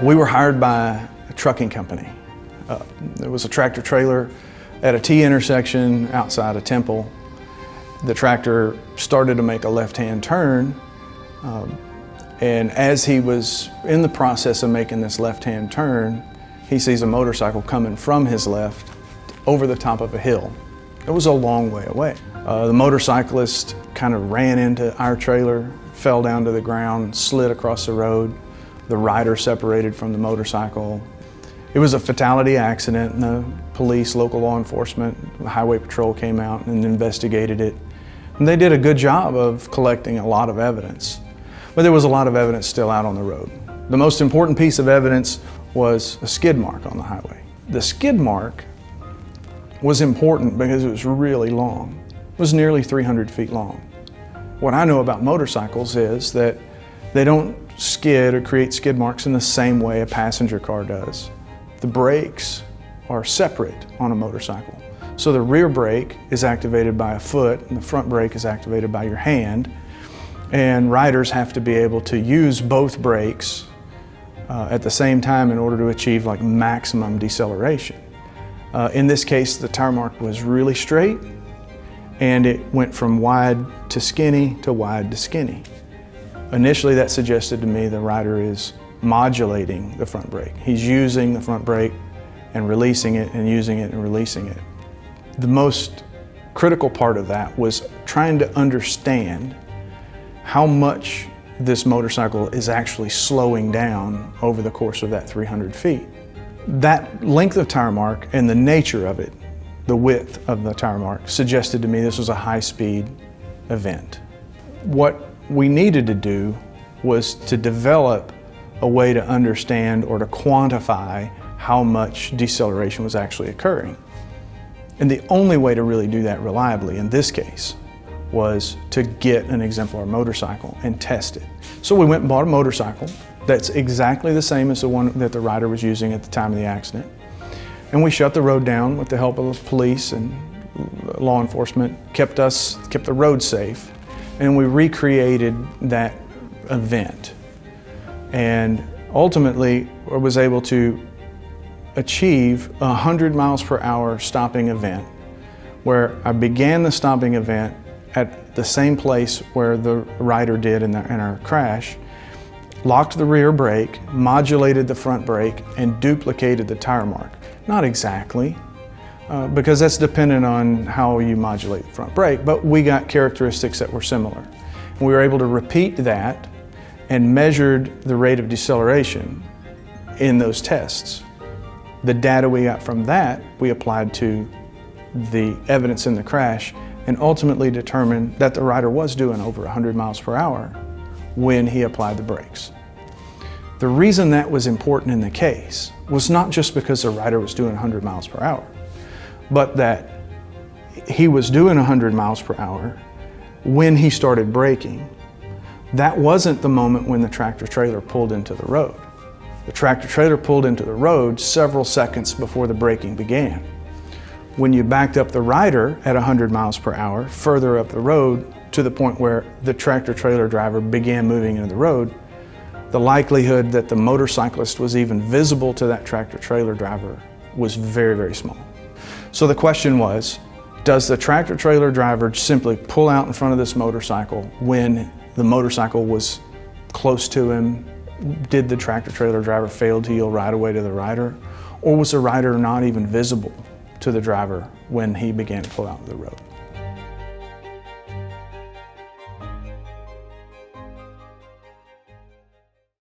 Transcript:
We were hired by a trucking company. There was a tractor trailer at a T intersection outside of Temple. The tractor started to make a left-hand turn, and as he was in the process of making this left-hand turn, he sees a motorcycle coming from his left over the top of a hill. It was a long way away. The motorcyclist kind of ran into our trailer, fell down to the ground, slid across the road. The rider separated from the motorcycle. It was a fatality accident, and the police, local law enforcement, the highway patrol came out and investigated it. And they did a good job of collecting a lot of evidence. But there was a lot of evidence still out on the road. The most important piece of evidence was a skid mark on the highway. The skid mark was important because it was really long. It was nearly 300 feet long. What I know about motorcycles is that they don't skid or create skid marks in the same way a passenger car does. The brakes are separate on a motorcycle. So the rear brake is activated by a foot and the front brake is activated by your hand. And riders have to be able to use both brakes at the same time in order to achieve like maximum deceleration. In this case, the tire mark was really straight and it went from wide to skinny to wide to skinny. Initially, that suggested to me the rider is modulating the front brake. He's using the front brake and releasing it and using it and releasing it. The most critical part of that was trying to understand how much this motorcycle is actually slowing down over the course of that 300 feet. That length of tire mark and the nature of it, the width of the tire mark, suggested to me this was a high-speed event. What we needed to do was to develop a way to understand or to quantify how much deceleration was actually occurring. And the only way to really do that reliably in this case was to get an exemplar motorcycle and test it. So we went and bought a motorcycle that's exactly the same as the one that the rider was using at the time of the accident. And we shut the road down with the help of the police and law enforcement, kept the road safe. And we recreated that event. And ultimately, I was able to achieve a 100 miles per hour stopping event, where I began the stopping event at the same place where the rider did in our crash, locked the rear brake, modulated the front brake, and duplicated the tire mark. Not exactly, because that's dependent on how you modulate the front brake, but we got characteristics that were similar. And we were able to repeat that and measured the rate of deceleration in those tests. The data we got from that, we applied to the evidence in the crash and ultimately determined that the rider was doing over 100 miles per hour when he applied the brakes. The reason that was important in the case was not just because the rider was doing 100 miles per hour, but that he was doing 100 miles per hour when he started braking. That wasn't the moment when the tractor trailer pulled into the road. The tractor trailer pulled into the road several seconds before the braking began. When you backed up the rider at 100 miles per hour further up the road to the point where the tractor trailer driver began moving into the road, the likelihood that the motorcyclist was even visible to that tractor trailer driver was very, very small. So the question was, does the tractor trailer driver simply pull out in front of this motorcycle when the motorcycle was close to him? Did the tractor trailer driver fail to yield right away to the rider? Or was the rider not even visible to the driver when he began to pull out of the road?